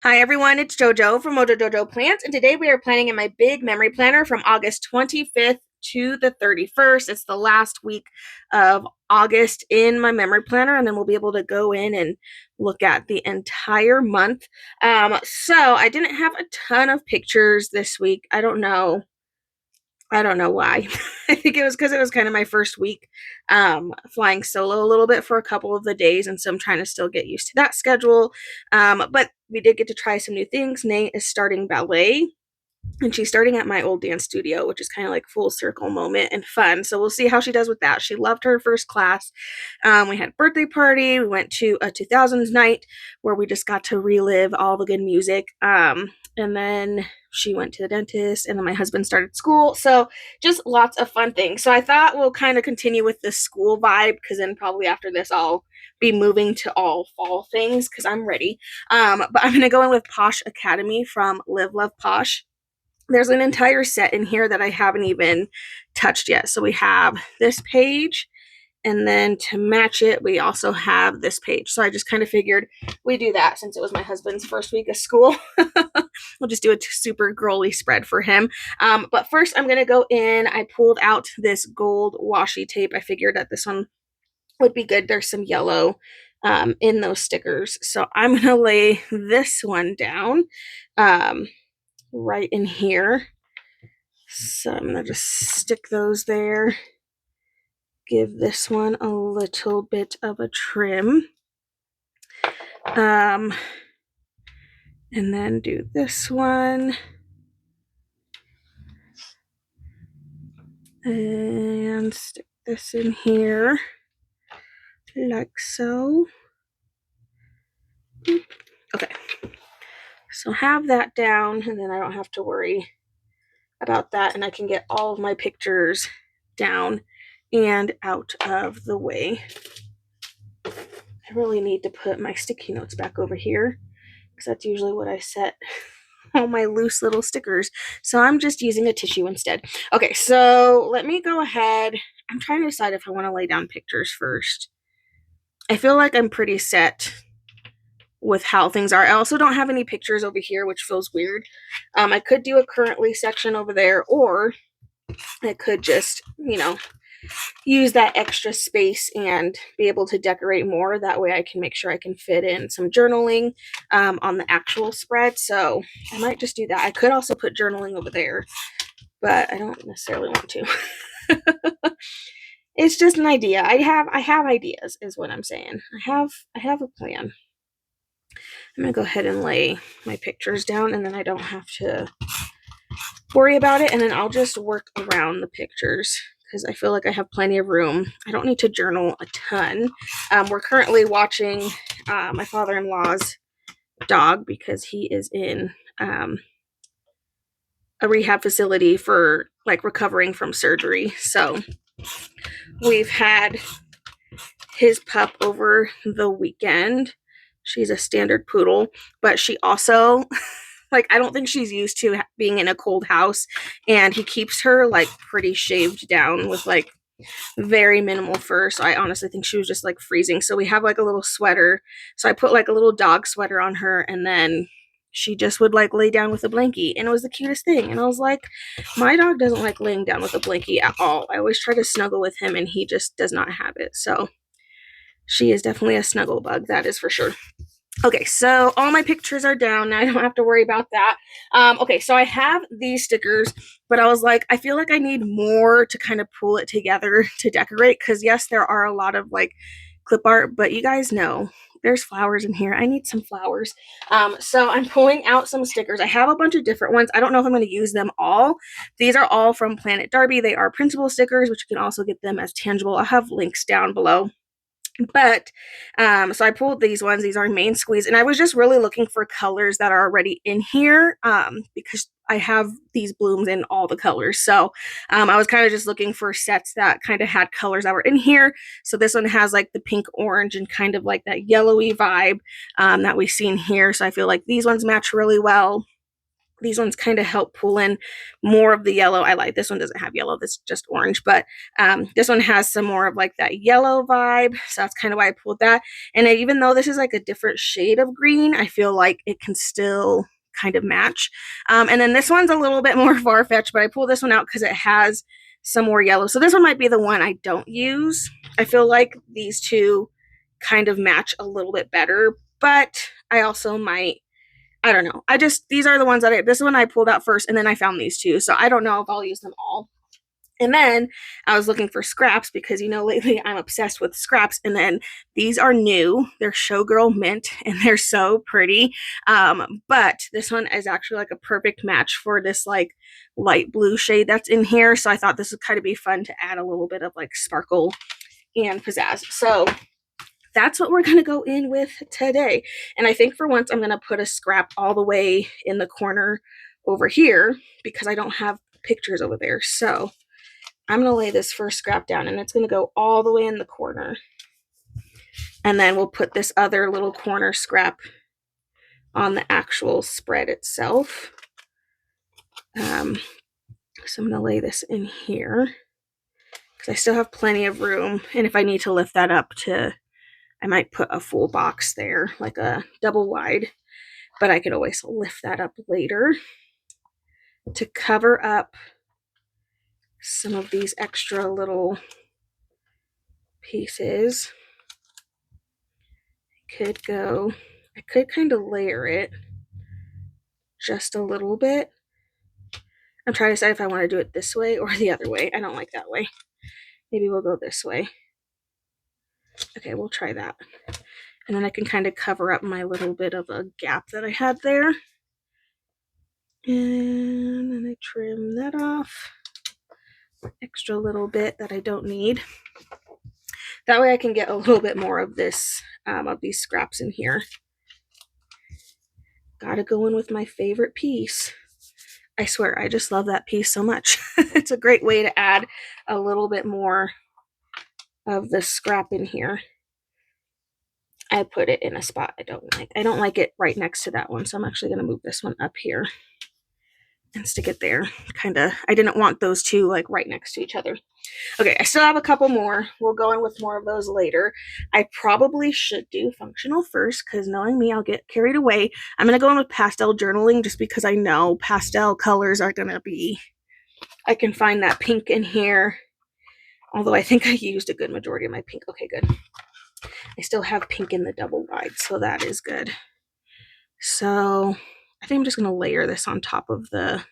Hi everyone, it's JoJo from Mojo Jojo Plants, and today we are planning in my big memory planner from August 25th to the 31st. It's the last week of August in my memory planner, and then we'll be able to go in and look at the entire month. So I didn't have a ton of pictures this week. I don't know why. I think it was because it was kind of my first week flying solo a little bit for a couple of the days, and so I'm trying to still get used to that schedule. But we did get to try some new things. Nate is starting ballet, and she's starting at my old dance studio, which is kind of like full circle moment and fun. So we'll see how she does with that. She loved her first class. We had a birthday party. We went to a 2000s night where we just got to relive all the good music. And then she went to the dentist, and then my husband started school. So just lots of fun things. So I thought we'll kind of continue with the school vibe, because then probably after this I'll be moving to all fall things because I'm ready. But I'm going to go in with Posh Academy from Live Love Posh. There's an entire set in here that I haven't even touched yet. So we have this page, and then to match it, we also have this page. So I just kind of figured we do that since it was my husband's first week of school. We'll just do a super girly spread for him. But first, I'm going to go in. I pulled out this gold washi tape. I figured that this one would be good. There's some yellow in those stickers. So I'm going to lay this one down. Right in here. So I'm going to just stick those there. Give this one a little bit of a trim. And then do this one. And stick this in here. Like so. Okay. So have that down, and then I don't have to worry about that, and I can get all of my pictures down and out of the way. I really need to put my sticky notes back over here, because that's usually what I set all my loose little stickers. So I'm just using a tissue instead. Okay, so let me go ahead. I'm trying to decide if I want to lay down pictures first. I feel like I'm pretty set with how things are. I also don't have any pictures over here, which feels weird. I could do a currently section over there, or I could just, use that extra space and be able to decorate more. That way I can make sure I can fit in some journaling on the actual spread. So I might just do that. I could also put journaling over there, but I don't necessarily want to. It's just an idea. I have ideas is what I'm saying. I have a plan. I'm gonna go ahead and lay my pictures down, and then I don't have to worry about it, and then I'll just work around the pictures because I feel like I have plenty of room. I don't need to journal a ton. We're currently watching my father-in-law's dog because he is in a rehab facility for like recovering from surgery. So we've had his pup over the weekend. She's a standard poodle, but she also like, I don't think she's used to being in a cold house, and he keeps her like pretty shaved down with like very minimal fur. So I honestly think she was just like freezing. So we have like a little sweater. So I put like a little dog sweater on her, and then she just would like lay down with a blankie, and it was the cutest thing. And I was like, my dog doesn't like laying down with a blankie at all. I always try to snuggle with him, and he just does not have it. So she is definitely a snuggle bug, that is for sure. Okay, so all my pictures are down. Now I don't have to worry about that. Okay, so I have these stickers, but I was like, I feel like I need more to kind of pull it together to decorate, because yes, there are a lot of like clip art, but you guys know there's flowers in here. I need some flowers. So I'm pulling out some stickers. I have a bunch of different ones. I don't know if I'm going to use them all. These are all from Planet Darby. They are printable stickers, which you can also get them as tangible. I'll have links down below. But so I pulled these ones. These are main squeeze, and I was just really looking for colors that are already in here because I have these blooms in all the colors. So I was kind of just looking for sets that kind of had colors that were in here. So this one has like the pink orange and kind of like that yellowy vibe that we see in here. So I feel like these ones match really well. these ones kind of help pull in more of the yellow. I like this one, doesn't have yellow, this is just orange, but this one has some more of like that yellow vibe, so that's kind of why I pulled that. And even though this is like a different shade of green, I feel like it can still kind of match. And then this one's a little bit more far-fetched, but I pulled this one out because it has some more yellow, so this one might be the one I don't use. I feel like these two kind of match a little bit better, but I also might, I don't know. These are the ones that this one I pulled out first, and then I found these two, so I don't know if I'll use them all. And then I was looking for scraps because, you know, lately I'm obsessed with scraps. And then these are new. They're Showgirl Mint, and they're so pretty. But this one is actually like a perfect match for this like light blue shade that's in here. So I thought this would kind of be fun to add a little bit of like sparkle and pizzazz. So that's what we're going to go in with today. And I think for once I'm going to put a scrap all the way in the corner over here because I don't have pictures over there. So I'm going to lay this first scrap down, and it's going to go all the way in the corner. And then we'll put this other little corner scrap on the actual spread itself. So I'm going to lay this in here because I still have plenty of room. And if I need to lift that up I might put a full box there, like a double wide, but I could always lift that up later to cover up some of these extra little pieces. I could kind of layer it just a little bit. I'm trying to decide if I want to do it this way or the other way. I don't like that way. Maybe we'll go this way. Okay, we'll try that. And then I can kind of cover up my little bit of a gap that I had there. And then I trim that off. Extra little bit that I don't need. That way I can get a little bit more of this, of these scraps in here. Gotta go in with my favorite piece. I swear, I just love that piece so much. It's a great way to add a little bit more of the scrap in here. I put it in a spot I don't like. I don't like it right next to that one, so I'm actually going to move this one up here and stick it there. I didn't want those two like right next to each other. Okay, I still have a couple more. We'll go in with more of those later. I probably should do functional first because knowing me, I'll get carried away. I'm going to go in with pastel journaling just because I know pastel colors are going to be, I can find that pink in here. Although I think I used a good majority of my pink. Okay, good. I still have pink in the double wide, so that is good. So I think I'm just going to layer this on top of the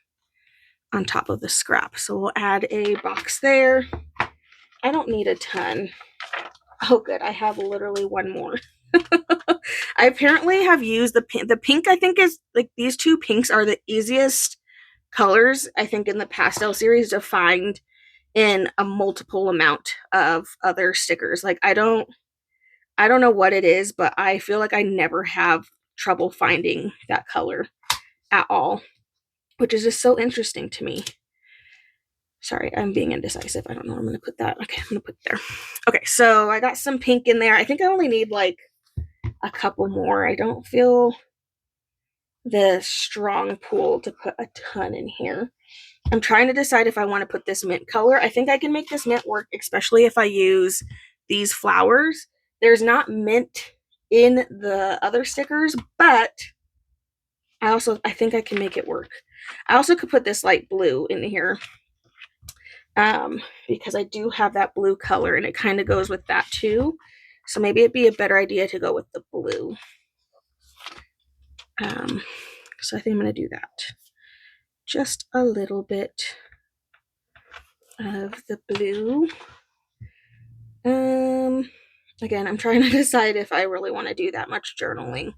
scrap. So we'll add a box there. I don't need a ton. Oh, good. I have literally one more. I apparently have used the pink. I think is like these two pinks are the easiest colors I think in the pastel series to find in a multiple amount of other stickers. Like I don't know what it is, but I feel like I never have trouble finding that color at all, which is just so interesting to me. Sorry, I'm being indecisive. I don't know where I'm going to put that. Okay, I'm going to put it there. Okay, so I got some pink in there. I think I only need like a couple more. I don't feel the strong pull to put a ton in here. I'm trying to decide if I want to put this mint color. I think I can make this mint work, especially if I use these flowers. There's not mint in the other stickers, but I think I can make it work. I also could put this light blue in here because I do have that blue color and it kind of goes with that too. So maybe it'd be a better idea to go with the blue. So I think I'm going to do that. Just a little bit of the blue. Again, I'm trying to decide if I really want to do that much journaling.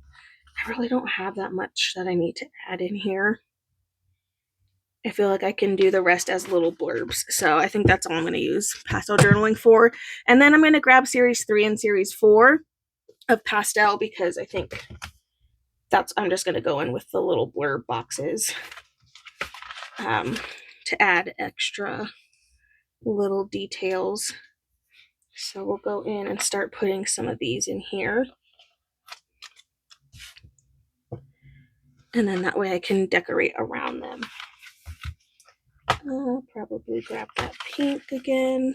I really don't have that much that I need to add in here. I feel like I can do the rest as little blurbs. So I think that's all I'm going to use pastel journaling for. And then I'm going to grab series 3 and series 4 of pastel because I think I'm just going to go in with the little blurb boxes to add extra little details. So we'll go in and start putting some of these in here. And then that way I can decorate around them. I'll probably grab that pink again.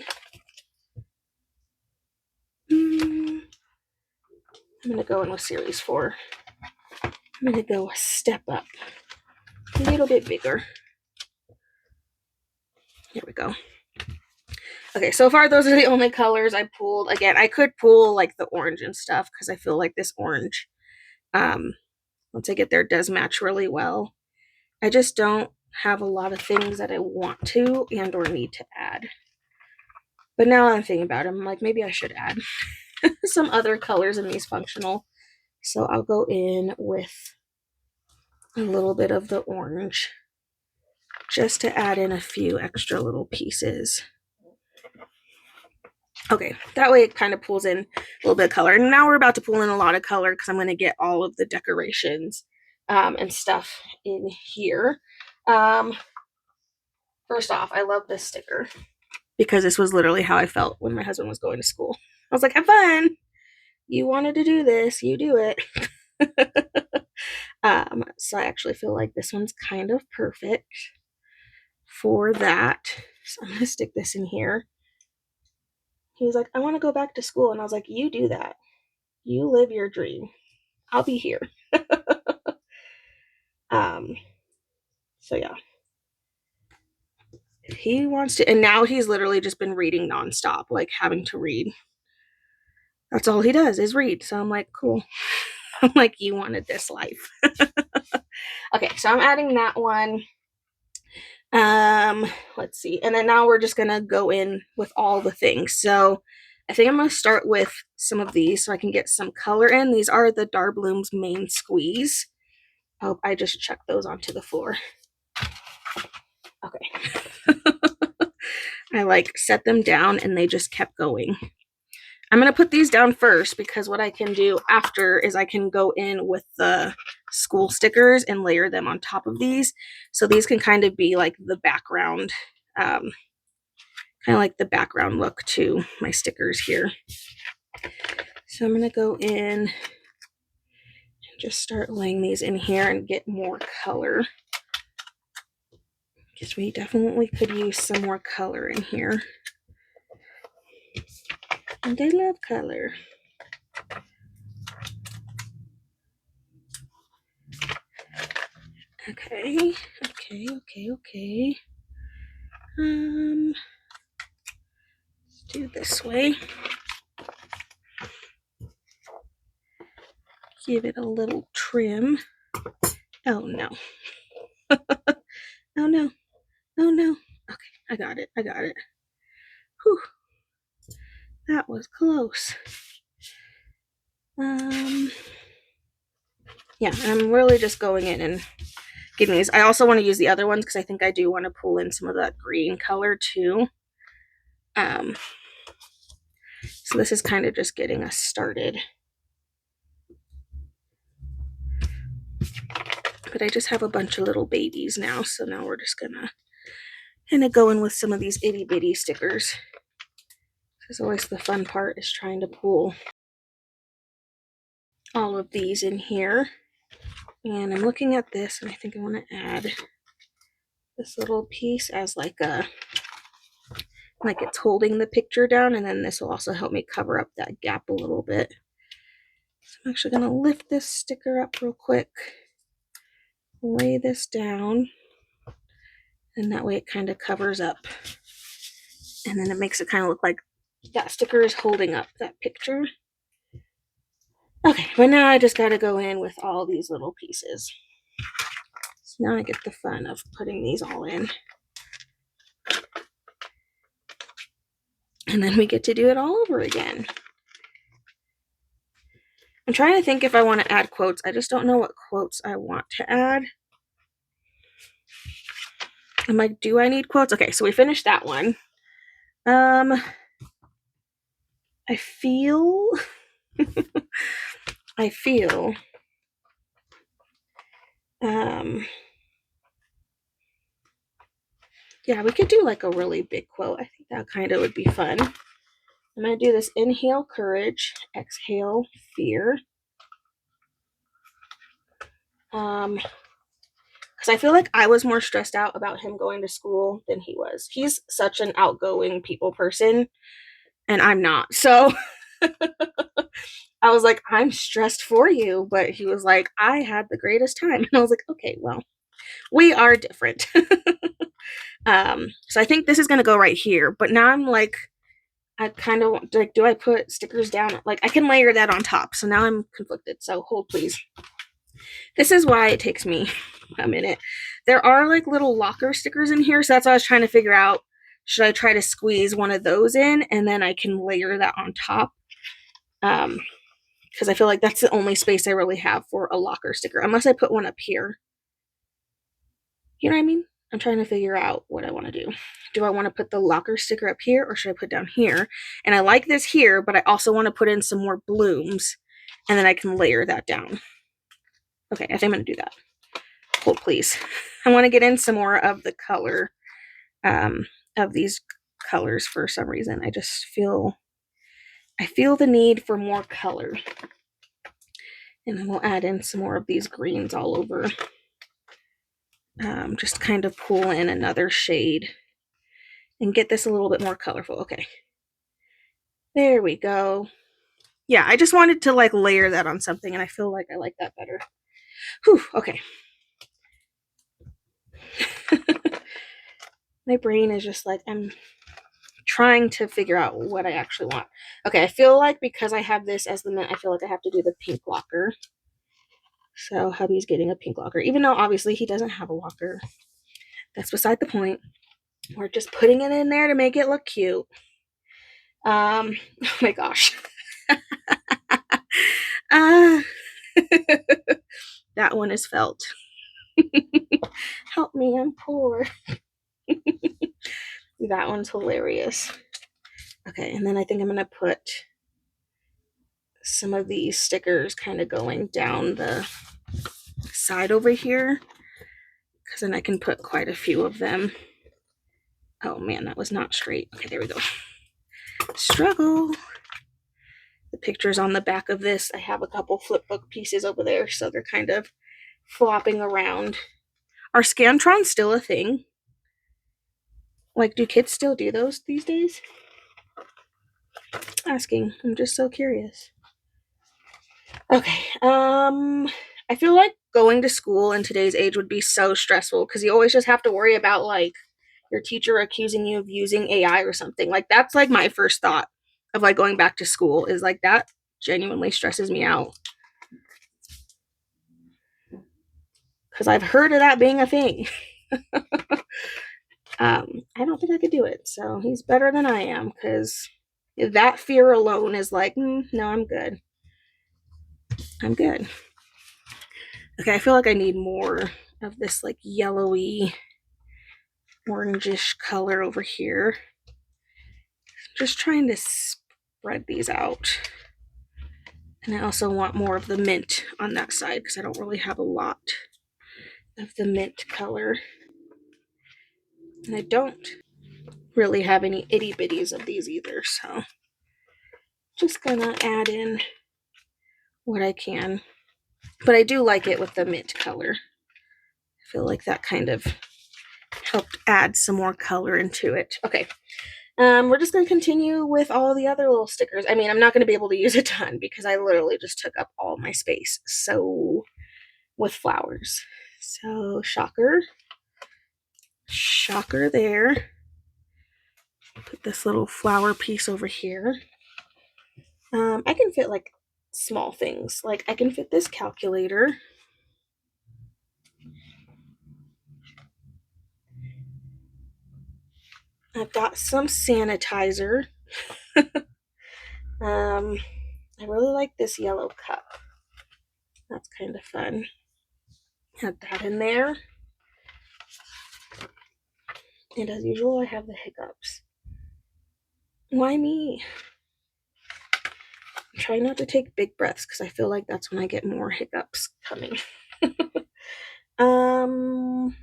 I'm going to go in with Series 4. I'm going to go a step up. A little bit bigger. Here we go. Okay, so far those are the only colors I pulled. Again, I could pull like the orange and stuff because I feel like this orange, once I get there, does match really well. I just don't have a lot of things that I want to and or need to add. But now I'm thinking about it, I'm like, maybe I should add some other colors in these functional. So I'll go in with a little bit of the orange just to add in a few extra little pieces. Okay, that way it kind of pulls in a little bit of color. And now we're about to pull in a lot of color because I'm going to get all of the decorations and stuff in here. First off, I love this sticker because this was literally how I felt when my husband was going to school. I was like, have fun. You wanted to do this, you do it. So I actually feel like this one's kind of perfect for that. So I'm going to stick this in here. He was like, I want to go back to school. And I was like, you do that. You live your dream. I'll be here. So yeah. He wants to, and now he's literally just been reading nonstop, like having to read. That's all he does is read. So I'm like, cool. I'm like, you wanted this life. Okay, so I'm adding that one. Let's see. And then now we're just gonna go in with all the things. So I think I'm gonna start with some of these so I can get some color in. These are the Darbloom's Main Squeeze. Oh, I just chucked those onto the floor. Okay. I like set them down and they just kept going. I'm going to put these down first because what I can do after is I can go in with the school stickers and layer them on top of these. So these can kind of be like the background, kind of like the background look to my stickers here. So I'm going to go in and just start laying these in here and get more color. Because we definitely could use some more color in here. And I love color. Okay. Let's do this way. Give it a little trim. Oh no. Oh no. Oh no. Okay, I got it. Whew. That was close. Yeah, I'm really just going in and getting these. I also want to use the other ones because I think I do want to pull in some of that green color too. So this is kind of just getting us started. But I just have a bunch of little babies now, so now we're just gonna kind of go in with some of these itty bitty stickers. Because always the fun part is trying to pull all of these in here. And I'm looking at this and I think I want to add this little piece as like it's holding the picture down, and then this will also help me cover up that gap a little bit. So I'm actually going to lift this sticker up real quick, lay this down, and that way it kind of covers up. And then it makes it kind of look like that sticker is holding up that picture. Okay, but now I just got to go in with all these little pieces. So now I get the fun of putting these all in. And then we get to do it all over again. I'm trying to think if I want to add quotes. I just don't know what quotes I want to add. I'm like, do I need quotes? Okay, so we finished that one. I feel yeah, we could do like a really big quote. I think that kind of would be fun. I'm going to do this: inhale courage, exhale fear. because I feel like I was more stressed out about him going to school than he was. He's such an outgoing people person, and I'm not. So I was like, I'm stressed for you. But he was like, I had the greatest time. And I was like, okay, well, we are different. So I think this is going to go right here. But now I'm like, I kind of like, do I put stickers down? Like, I can layer that on top. So now I'm conflicted. So hold, please. This is why it takes me a minute. There are like little locker stickers in here. So that's why I was trying to figure out, should I try to squeeze one of those in and then I can layer that on top? Because I feel like that's the only space I really have for a locker sticker, unless I put one up here. You know what I mean? I'm trying to figure out what I want to do. Do I want to put the locker sticker up here or should I put down here? And I like this here, but I also want to put in some more blooms and then I can layer that down. Okay, I think I'm going to do that. Hold, please. I want to get in some more of the color of these colors for some reason. I just feel the need for more color. And then we'll add in some more of these greens all over. Just kind of pull in another shade and get this a little bit more colorful. Okay. There we go. Yeah, I just wanted to like layer that on something and I feel like I like that better. Whew, okay. My brain is just like, I'm trying to figure out what I actually want. Okay, I feel like because I have this as the mint, I feel like I have to do the pink locker. So hubby's getting a pink locker, even though obviously he doesn't have a locker. That's beside the point. We're just putting it in there to make it look cute. Oh my gosh. That one is felt. Help me, I'm poor. That one's hilarious. Okay, and then I think I'm gonna put some of these stickers kind of going down the side over here, because then I can put quite a few of them. Oh man, that was not straight. Okay, there we go. Struggle. The pictures on the back of this, I have a couple flip book pieces over there, so they're kind of flopping around. Are Scantrons still a thing? Like, do kids still do those these days? Asking. I'm just so curious. Okay. I feel like going to school in today's age would be so stressful because you always just have to worry about like your teacher accusing you of using AI or something. Like that's like my first thought of like going back to school is like that genuinely stresses me out. Because I've heard of that being a thing. I don't think I could do it. So he's better than I am because that fear alone is like, no, I'm good. I'm good. Okay, I feel like I need more of this like yellowy, orangish color over here. Just trying to spread these out. And I also want more of the mint on that side because I don't really have a lot of the mint color. And I don't really have any itty bitties of these either, so just gonna add in what I can. But I do like it with the mint color. I feel like that kind of helped add some more color into it. Okay. We're just going to continue with all the other little stickers. I mean, I'm not going to be able to use a ton because I literally just took up all my space. So, with flowers. So, shocker. Shocker there. Put this little flower piece over here. I can fit like small things. Like I can fit this calculator. I've got some sanitizer. I really like this yellow cup. That's kind of fun. Add that in there. And as usual, I have the hiccups. Why me? Try not to take big breaths because I feel like that's when I get more hiccups coming. I'm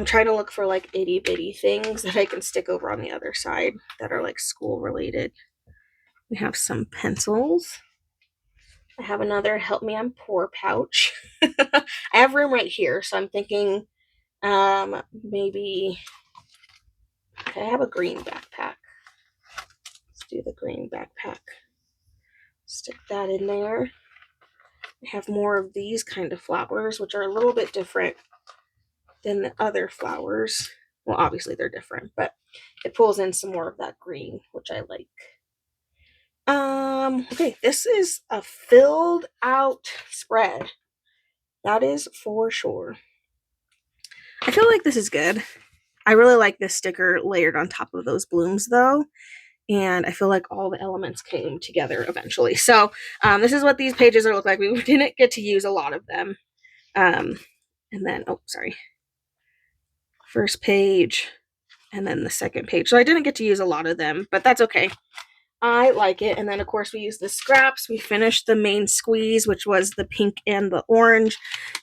trying to look for like itty bitty things that I can stick over on the other side that are like school related. We have some pencils. I have another Help Me I'm Poor pouch. I have room right here, so I'm thinking maybe, okay, I have a green backpack. Let's do the green backpack. Stick that in there. I have more of these kind of flowers, which are a little bit different than the other flowers. Well, obviously they're different, but it pulls in some more of that green, which I like. Okay, this is a filled out spread. That is for sure. I feel like this is good. I really like this sticker layered on top of those blooms though. And I feel like all the elements came together eventually. So this is what these pages are look like. We didn't get to use a lot of them. And then, oh, sorry. First page and then the second page. So I didn't get to use a lot of them, but that's okay. I like it. And then, of course, we used the scraps. We finished the main squeeze, which was the pink and the orange.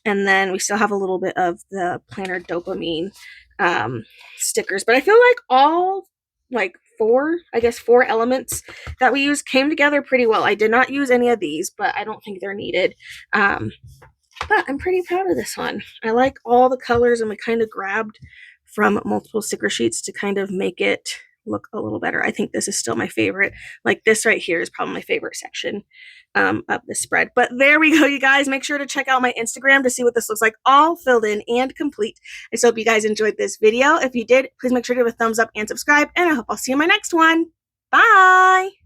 And then we still have a little bit of the Planner Dopamine stickers. But I feel like all, like, four elements that we used came together pretty well. I did not use any of these, but I don't think they're needed. But I'm pretty proud of this one. I like all the colors, and we kind of grabbed from multiple sticker sheets to kind of make it look a little better. I think this is still my favorite. Like this right here is probably my favorite section of the spread. But there we go, you guys. Make sure to check out my Instagram to see what this looks like, all filled in and complete. I so hope you guys enjoyed this video. If you did, please make sure to give a thumbs up and subscribe, and I hope I'll see you in my next one. Bye!